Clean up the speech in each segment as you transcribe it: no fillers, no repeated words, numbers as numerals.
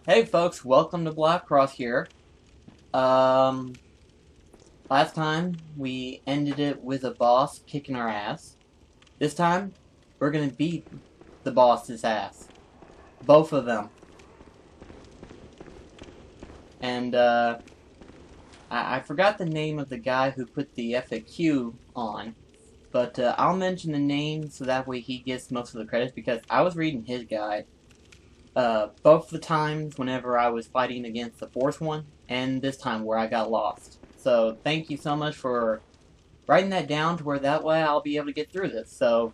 Hey folks, welcome to BlackCross here. Last time we ended it with a boss kicking our ass. This time, we're gonna beat the boss's ass. Both of them. And, I forgot the name of the guy who put the FAQ on, but I'll mention the name so that way he gets most of the credits because I was reading his guide. Both the times whenever I was fighting against the fourth one, and this time where I got lost. So, thank you so much for writing that down to where that way I'll be able to get through this. So,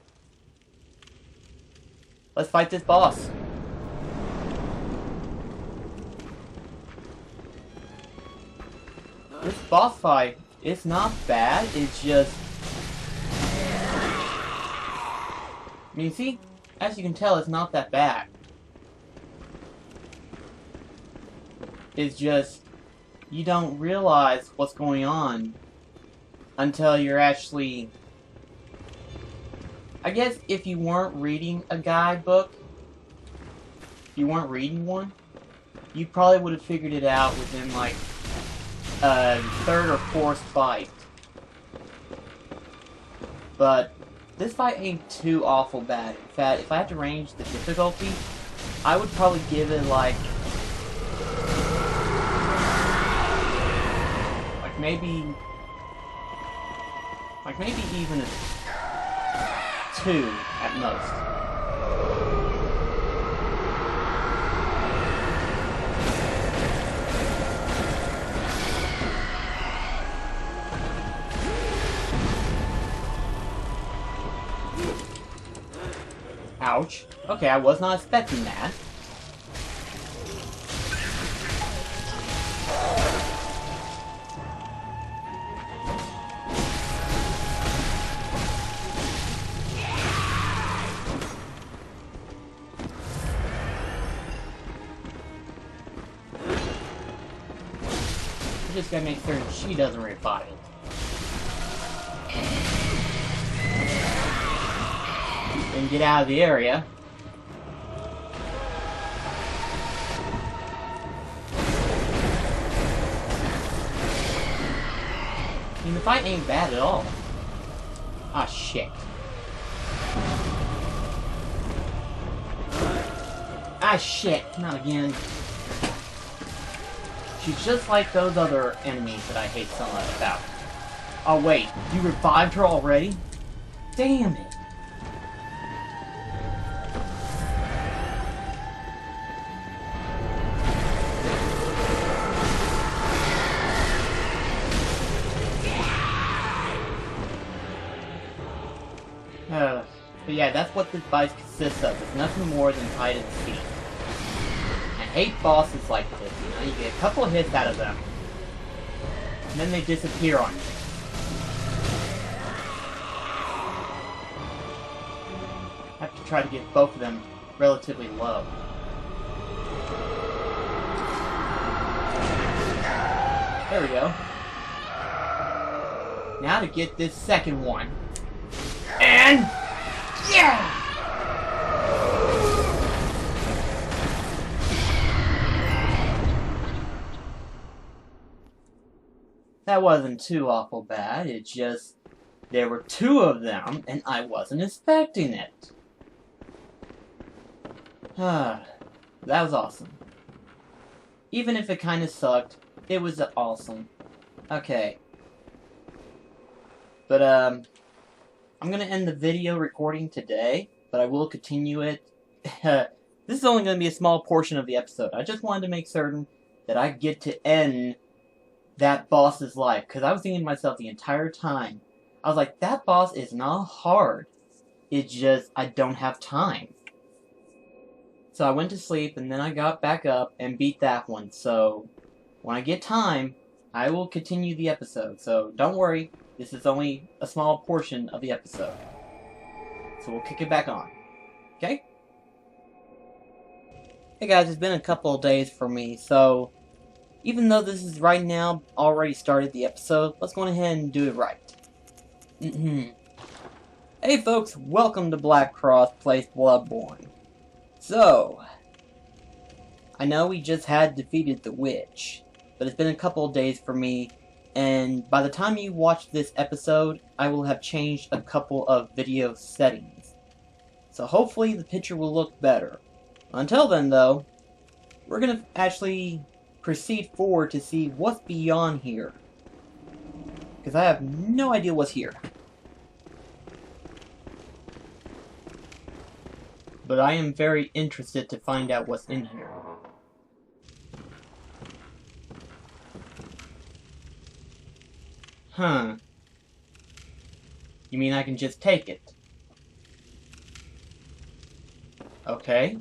let's fight this boss. This boss fight, it's not bad, it's just... I mean, see? As you can tell, it's not that bad. It's just, you don't realize what's going on until you're actually... I guess if you weren't reading a guidebook, if you weren't reading one, you probably would have figured it out within like a third or fourth fight. But this fight ain't too awful bad. In fact, if I had to range the difficulty, I would probably give it like maybe even a 2 at most. Ouch. Okay, I was not expecting that. Just gotta make certain she doesn't revive it. And get out of the area. I mean, the fight ain't bad at all. Ah, shit. Ah, shit. Not again. She's just like those other enemies that I hate so much about. Oh wait, you revived her already? Damn it! But yeah, that's what this fight consists of. It's nothing more than hide and seek. I hate bosses like this, you know, you get a couple of hits out of them, and then they disappear on you. I have to try to get both of them relatively low. There we go. Now to get this second one. And... yeah! That wasn't too awful bad, it's just there were 2 of them and I wasn't expecting it. That was awesome. Even if it kinda sucked, it was awesome. Okay. But I'm gonna end the video recording today, but I will continue it. This is only gonna be a small portion of the episode. I just wanted to make certain that I get to end that boss's life, because I was thinking to myself the entire time, I was like, that boss is not hard, it's just, I don't have time. So I went to sleep, and then I got back up and beat that one, so when I get time, I will continue the episode, so don't worry, this is only a small portion of the episode. So we'll kick it back on, okay? Hey guys, it's been a couple of days for me, so even though this is right now already started the episode, let's go ahead and do it right. Hey folks, welcome to BlackCross plays Bloodborne. So, I know we just had defeated the witch, but it's been a couple of days for me, and by the time you watch this episode, I will have changed a couple of video settings. So hopefully the picture will look better. Until then, though, we're gonna actually proceed forward to see what's beyond here. Because I have no idea what's here. But I am very interested to find out what's in here. Huh. You mean I can just take it? Okay.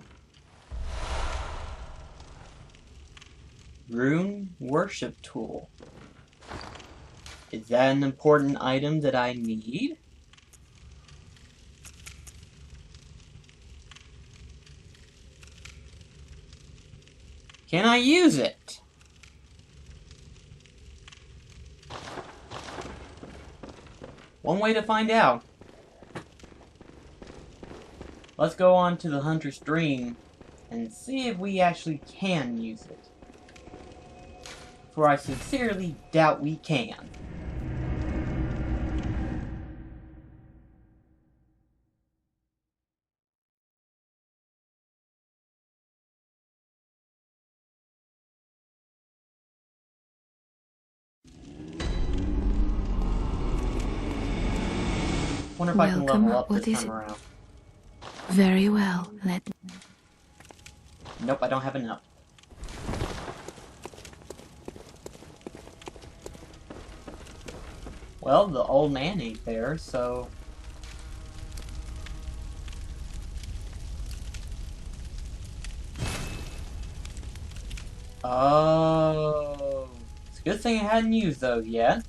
Rune worship tool. Is that an important item that I need? Can I use it? One way to find out. Let's go on to the Hunter's Dream and see if we actually can use it. For I sincerely doubt we can. Wonder if I can level up this time around. Very well, Nope, I don't have enough. Well, the old man ain't there, so... Oh... It's a good thing I hadn't used those yet.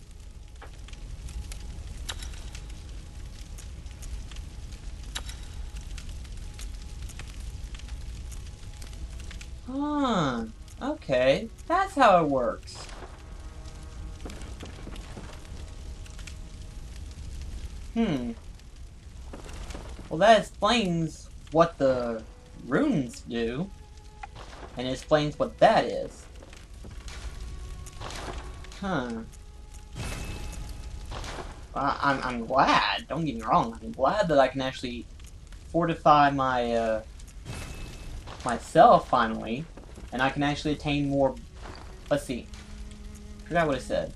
Huh, okay, that's how it works. Well, that explains what the runes do, and it explains what that is. Huh. I'm glad, don't get me wrong, I'm glad that I can actually fortify my, myself finally, and I can actually attain more. Let's see. Forgot what it said.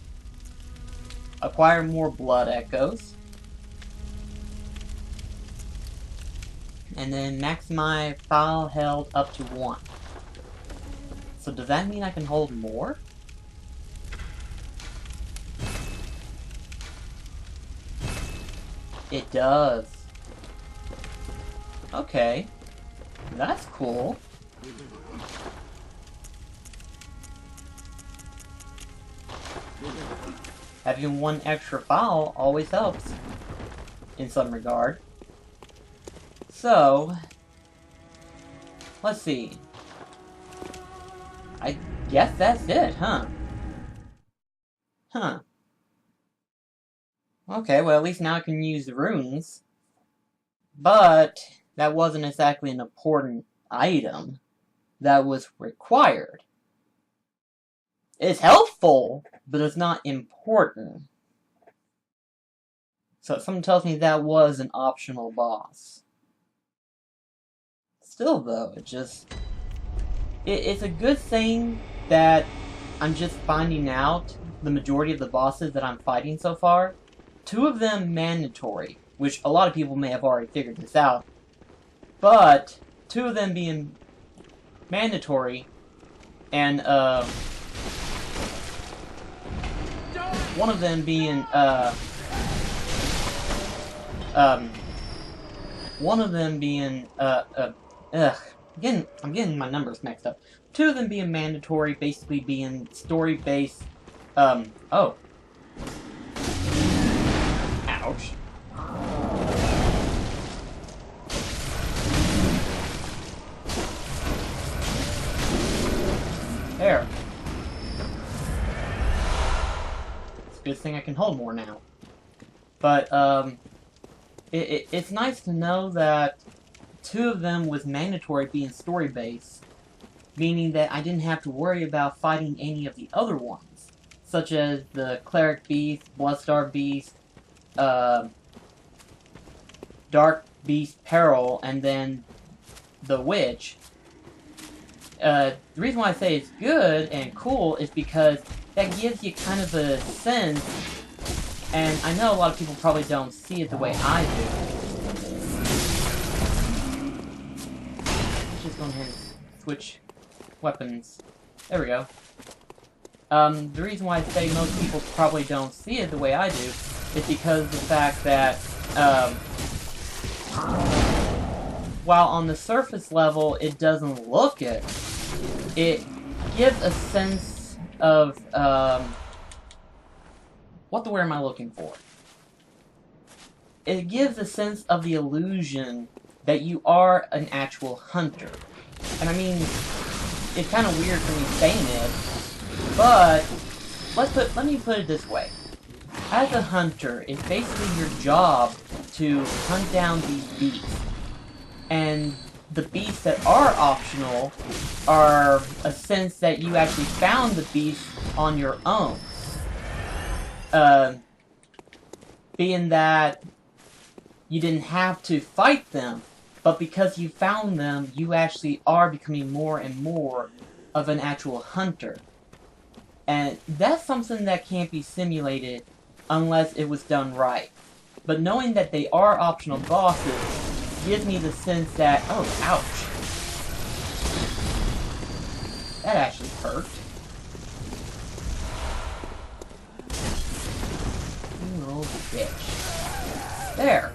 Acquire more blood echoes, and then maximize file held up to 1. So does that mean I can hold more? It does. Okay. That's cool. Having one extra file always helps, in some regard. So, let's see. I guess that's it, huh? Huh. Okay, well at least now I can use the runes. But that wasn't exactly an important item that was required. It's helpful, but it's not important. So something tells me that was an optional boss. Still though, it's a good thing that I'm just finding out the majority of the bosses that I'm fighting so far. 2 of them mandatory, which a lot of people may have already figured this out. But 2 of them being mandatory, and one of them being I'm getting my numbers mixed up. 2 of them being mandatory, basically being story-based. Oh. Ouch. There. It's a good thing I can hold more now. But, it's nice to know that 2 of them was mandatory being story-based, meaning that I didn't have to worry about fighting any of the other ones, such as the Cleric Beast, Bloodstar Beast, Dark Beast Peril, and then the Witch. The reason why I say it's good and cool is because that gives you kind of a sense, and I know a lot of people probably don't see it the way I do. Let's just go ahead and switch weapons. There we go. The reason why I say most people probably don't see it the way I do is because of the fact that, while on the surface level it doesn't look it, it gives a sense of, what the word am I looking for? It gives a sense of the illusion that you are an actual hunter. And I mean, it's kind of weird for me saying it, but let me put it this way. As a hunter, it's basically your job to hunt down these beasts. And the beasts that are optional are a sense that you actually found the beasts on your own. Being that you didn't have to fight them, but because you found them, you actually are becoming more and more of an actual hunter. And that's something that can't be simulated unless it was done right. But knowing that they are optional bosses gives me the sense that, oh, ouch. That actually hurt. You little bitch. There.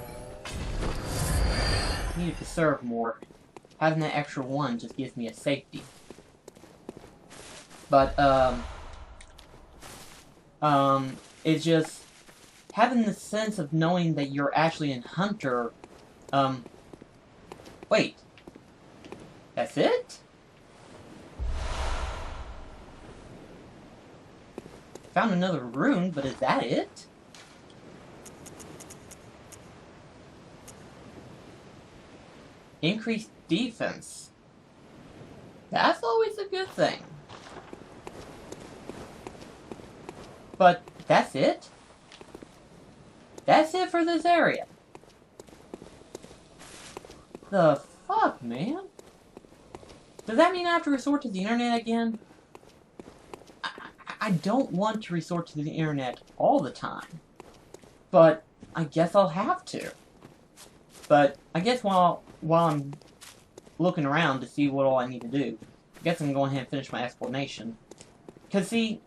Needed to serve more. Having that extra one just gives me a safety. But, it's just having the sense of knowing that you're actually a hunter. Wait. That's it? Found another rune, but is that it? Increased defense. That's always a good thing. But that's it? That's it for this area. The fuck, man? Does that mean I have to resort to the internet again? I don't want to resort to the internet all the time. But I guess I'll have to. But I guess while I'm looking around to see what all I need to do, I guess I'm going to go ahead and finish my explanation. Because see,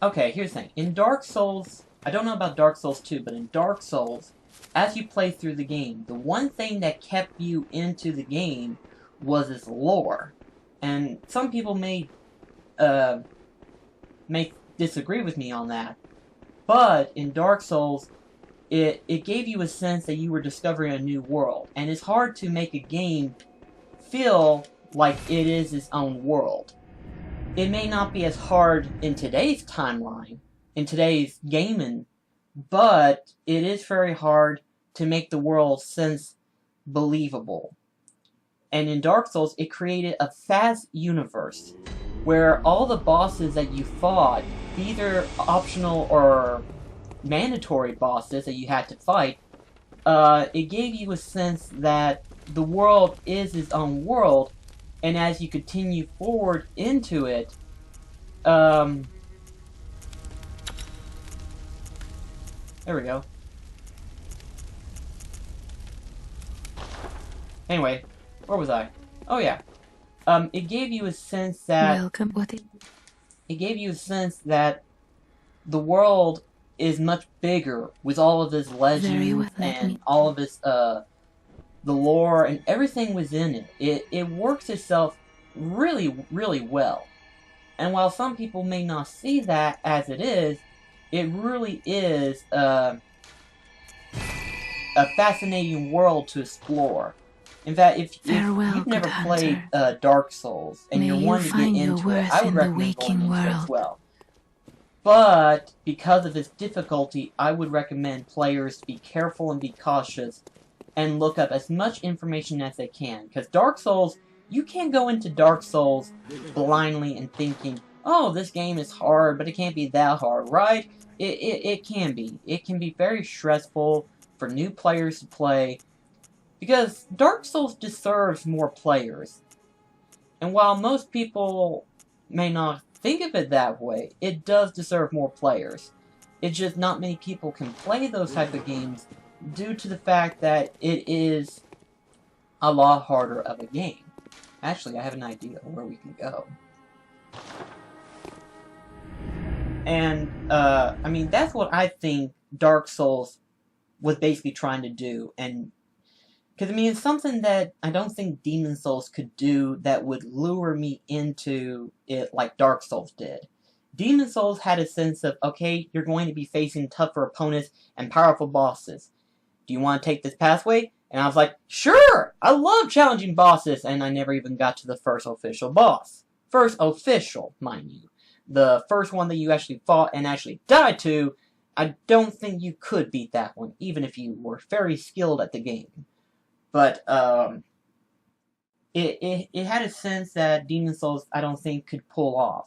okay, here's the thing. In Dark Souls, I don't know about Dark Souls 2, but in Dark Souls, as you play through the game, the one thing that kept you into the game was its lore. And some people may disagree with me on that. But in Dark Souls, it gave you a sense that you were discovering a new world. And it's hard to make a game feel like it is its own world. It may not be as hard in today's timeline, in today's gaming, but it is very hard to make the world sense believable. And in Dark Souls, it created a vast universe where all the bosses that you fought, either optional or mandatory bosses that you had to fight, it gave you a sense that the world is its own world, and as you continue forward into it, there we go. Anyway, where was I? Oh yeah. It gave you a sense that... Welcome. It gave you a sense that the world is much bigger with all of its legends and all of its, the lore and everything within it. It works itself really, really well. And while some people may not see that as it really is a fascinating world to explore. In fact, if you've never played Dark Souls and you're wanting to get into it, I would recommend going into it as well. But because of its difficulty, I would recommend players to be careful and be cautious and look up as much information as they can. Because Dark Souls You can't go into Dark Souls blindly and thinking, oh, this game is hard, but it can't be that hard, right? It can be. It can be very stressful for new players to play, because Dark Souls deserves more players. And while most people may not think of it that way, it does deserve more players. It's just not many people can play those type of games due to the fact that it is a lot harder of a game. Actually, I have an idea of where we can go. And, I mean, that's what I think Dark Souls was basically trying to do. And, because, I mean, it's something that I don't think Demon Souls could do that would lure me into it like Dark Souls did. Demon Souls had a sense of, okay, you're going to be facing tougher opponents and powerful bosses. Do you want to take this pathway? And I was like, sure! I love challenging bosses! And I never even got to the first official boss. First official, mind you. The first one that you actually fought and actually died to, I don't think you could beat that one, even if you were very skilled at the game. But, it had a sense that Demon Souls, I don't think, could pull off.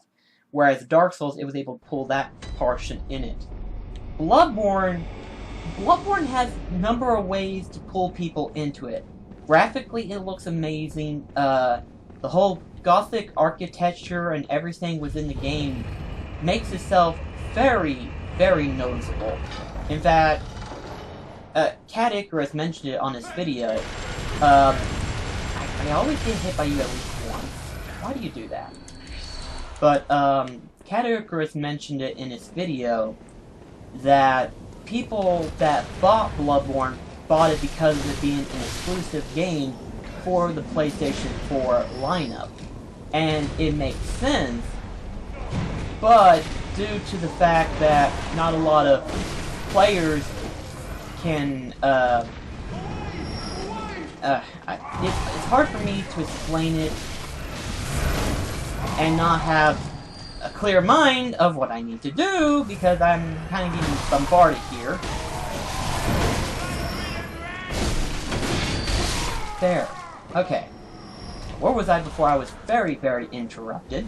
Whereas Dark Souls, it was able to pull that portion in it. Bloodborne has a number of ways to pull people into it. Graphically, it looks amazing. The whole Gothic architecture and everything within the game makes itself very, very noticeable. In fact, Cat Icarus mentioned it on his video. I always get hit by you at least once. Why do you do that? But, Cat Icarus mentioned it in his video that people that bought Bloodborne bought it because of it being an exclusive game for the PlayStation 4 lineup. And it makes sense, but due to the fact that not a lot of players can, it's hard for me to explain it and not have a clear mind of what I need to do, because I'm kind of getting bombarded here. There. Okay. Where was I before I was very, very interrupted?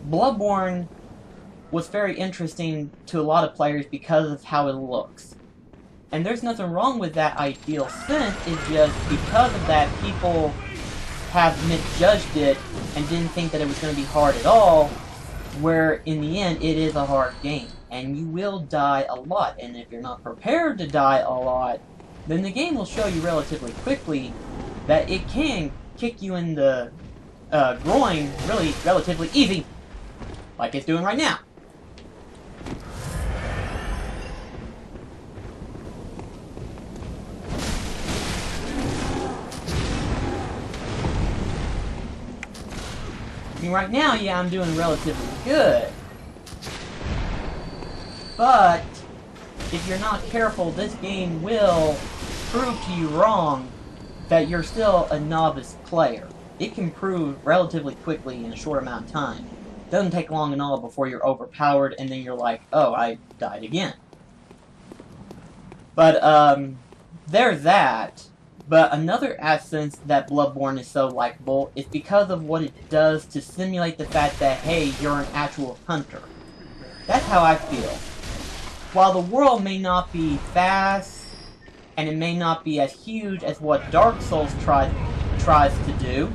Bloodborne was very interesting to a lot of players because of how it looks. And there's nothing wrong with that ideal sense, it's just because of that people have misjudged it and didn't think that it was going to be hard at all, where in the end it is a hard game. And you will die a lot, and if you're not prepared to die a lot, then the game will show you relatively quickly that it can kick you in the groin really relatively easy, like it's doing right now. I mean, right now, yeah, I'm doing relatively good. But if you're not careful, this game will prove to you wrong that you're still a novice player. It can prove relatively quickly in a short amount of time. It doesn't take long at all before you're overpowered and then you're like, oh, I died again. But, there's that. But another essence that Bloodborne is so likable is because of what it does to simulate the fact that, hey, you're an actual hunter. That's how I feel. While the world may not be vast, and it may not be as huge as what Dark Souls tries to do,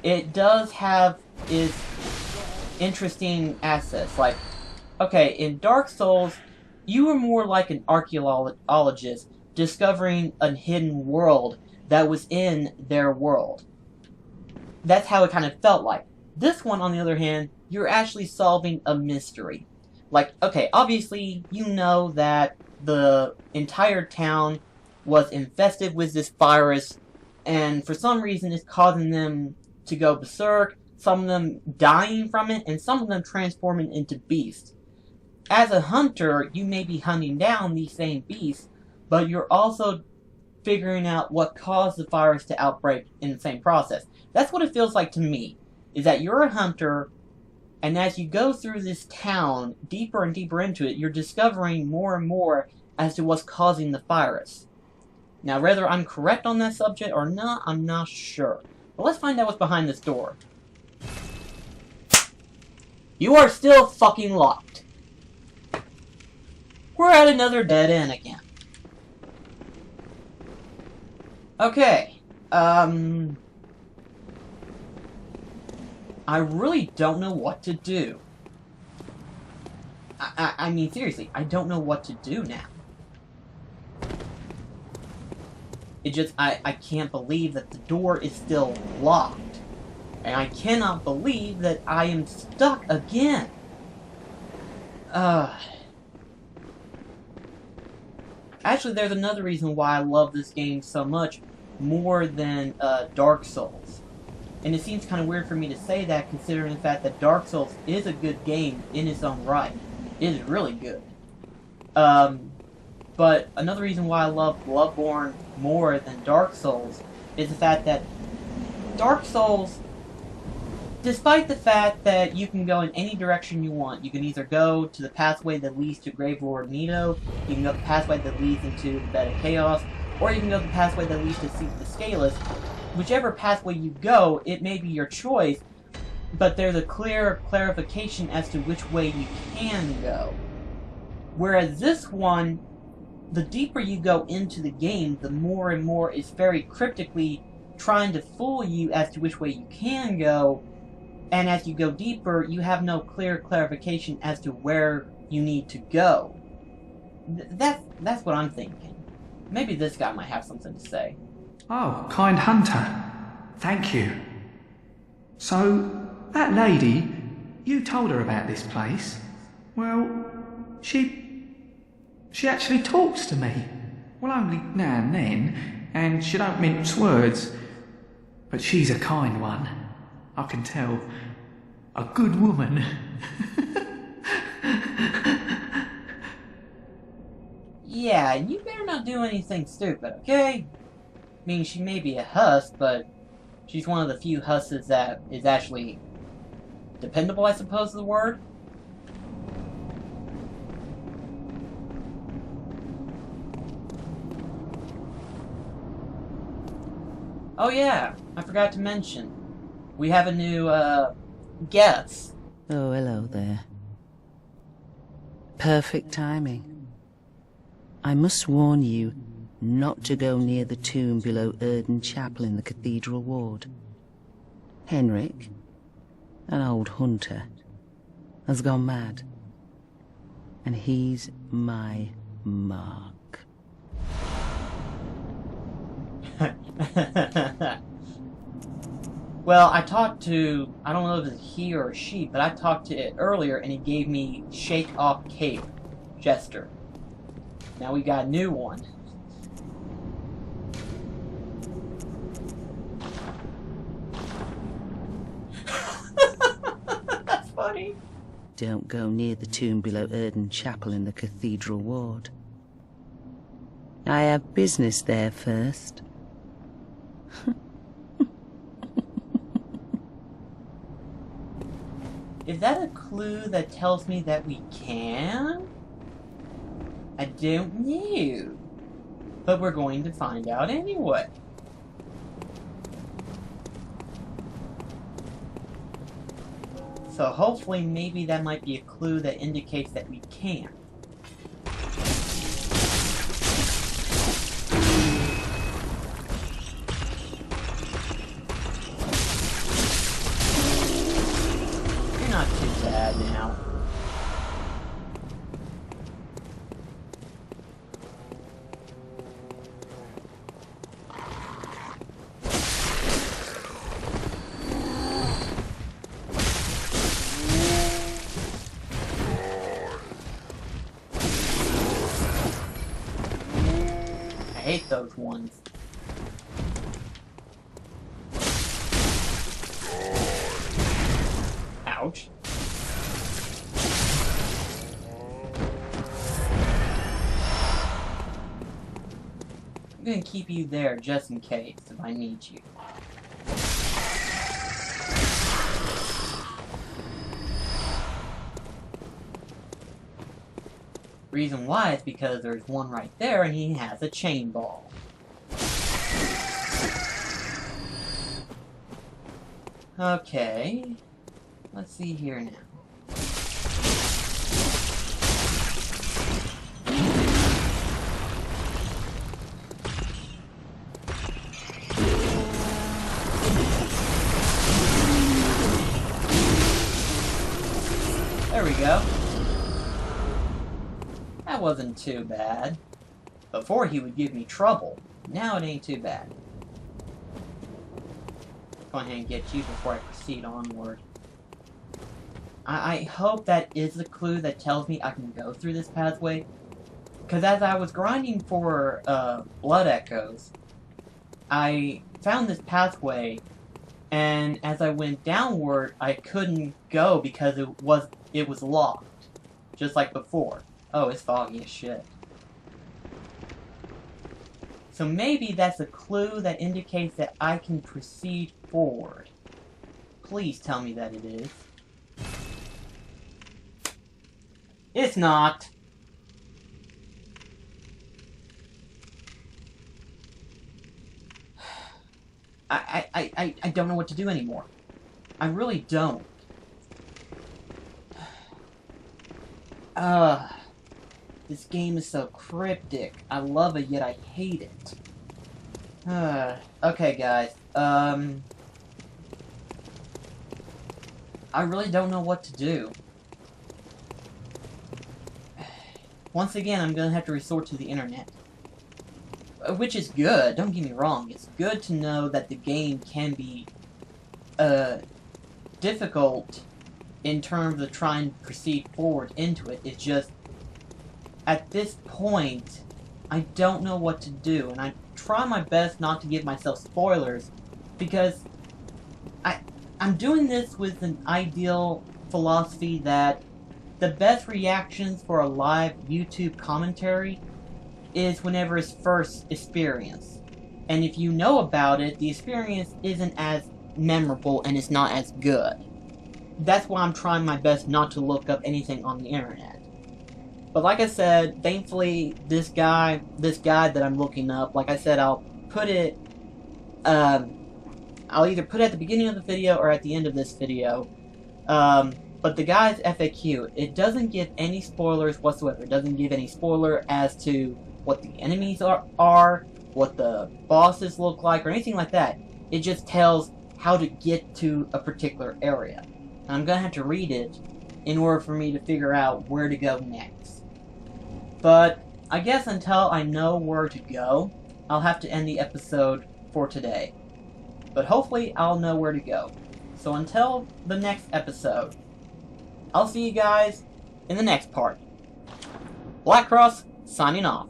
it does have its interesting assets. Like, okay, in Dark Souls, you were more like an archaeologist discovering a hidden world that was in their world. That's how it kind of felt like. This one, on the other hand, you're actually solving a mystery. Like, okay, obviously, you know that the entire town was infested with this virus, and for some reason it's causing them to go berserk, some of them dying from it, and some of them transforming into beasts. As a hunter, you may be hunting down these same beasts, but you're also figuring out what caused the virus to outbreak in the same process. That's what it feels like to me, is that you're a hunter, and as you go through this town, deeper and deeper into it, you're discovering more and more as to what's causing the virus. Now, whether I'm correct on that subject or not, I'm not sure. But let's find out what's behind this door. You are still fucking locked. We're at another dead end again. Okay. I really don't know what to do. I mean, seriously, I don't know what to do now. It just, I can't believe that the door is still locked. And I cannot believe that I am stuck again. Actually, there's another reason why I love this game so much more than Dark Souls. And it seems kind of weird for me to say that, considering the fact that Dark Souls is a good game in its own right. It is really good. But another reason why I love Bloodborne more than Dark Souls is the fact that Dark Souls, despite the fact that you can go in any direction you want, you can either go to the pathway that leads to Gravelord Nito, you can go the pathway that leads into the Bed of Chaos, or you can go the pathway that leads to Seek the Scaleless. Whichever pathway you go, it may be your choice, but there's a clear clarification as to which way you can go. Whereas this one, the deeper you go into the game, the more and more it's very cryptically trying to fool you as to which way you can go, and as you go deeper, you have no clear clarification as to where you need to go. That's what I'm thinking. Maybe this guy might have something to say. Oh, kind hunter. Thank you. So, that lady, you told her about this place? Well, she actually talks to me. Well, only now and then, and she don't mince words. But she's a kind one. I can tell. A good woman. Yeah, you better not do anything stupid, okay? I mean, she may be a huss, but she's one of the few husses that is actually dependable, I suppose is the word. Oh yeah, I forgot to mention. We have a new, guest. Oh, hello there. Perfect timing. I must warn you not to go near the tomb below Erden Chapel in the Cathedral Ward. Henrik, an old hunter, has gone mad. And he's my mark. Well, I talked to, I don't know if it's he or she, but I talked to it earlier and he gave me Shake Off Cape Jester. Now we got a new one. That's funny. Don't go near the tomb below Erden Chapel in the Cathedral Ward. I have business there first. Is that a clue that tells me that we can? I don't know. But we're going to find out anyway. So hopefully maybe that might be a clue that indicates that we can. You're not too bad now. I hate those ones. Ouch. I'm gonna keep you there just in case if I need you. Reason why is because there's one right there and he has a chain ball. Okay. Let's see here now. There we go. That wasn't too bad. Before he would give me trouble. Now it ain't too bad. Go ahead and get you before I proceed onward. I hope that is the clue that tells me I can go through this pathway. Because as I was grinding for blood echoes, I found this pathway, and as I went downward, I couldn't go because it was locked, just like before. Oh, it's foggy as shit. So maybe that's a clue that indicates that I can proceed forward. Please tell me that it is. It's not. I don't know what to do anymore. I really don't. This game is so cryptic. I love it, yet I hate it. Okay, guys. I really don't know what to do. Once again, I'm gonna have to resort to the internet. Which is good, don't get me wrong. It's good to know that the game can be, difficult in terms of trying to proceed forward into it. It's just, at this point, I don't know what to do, and I try my best not to give myself spoilers, because I'm doing this with an ideal philosophy that the best reactions for a live YouTube commentary is whenever it's first experienced. And if you know about it, the experience isn't as memorable and it's not as good. That's why I'm trying my best not to look up anything on the internet. But like I said, thankfully, this guide that I'm looking up, like I said, I'll put it, I'll either put it at the beginning of the video or at the end of this video. But the guy's FAQ, it doesn't give any spoilers whatsoever. It doesn't give any spoiler as to what the enemies are, what the bosses look like, or anything like that. It just tells how to get to a particular area. And I'm gonna have to read it in order for me to figure out where to go next. But I guess until I know where to go, I'll have to end the episode for today. But hopefully I'll know where to go. So until the next episode, I'll see you guys in the next part. BlackCross, signing off.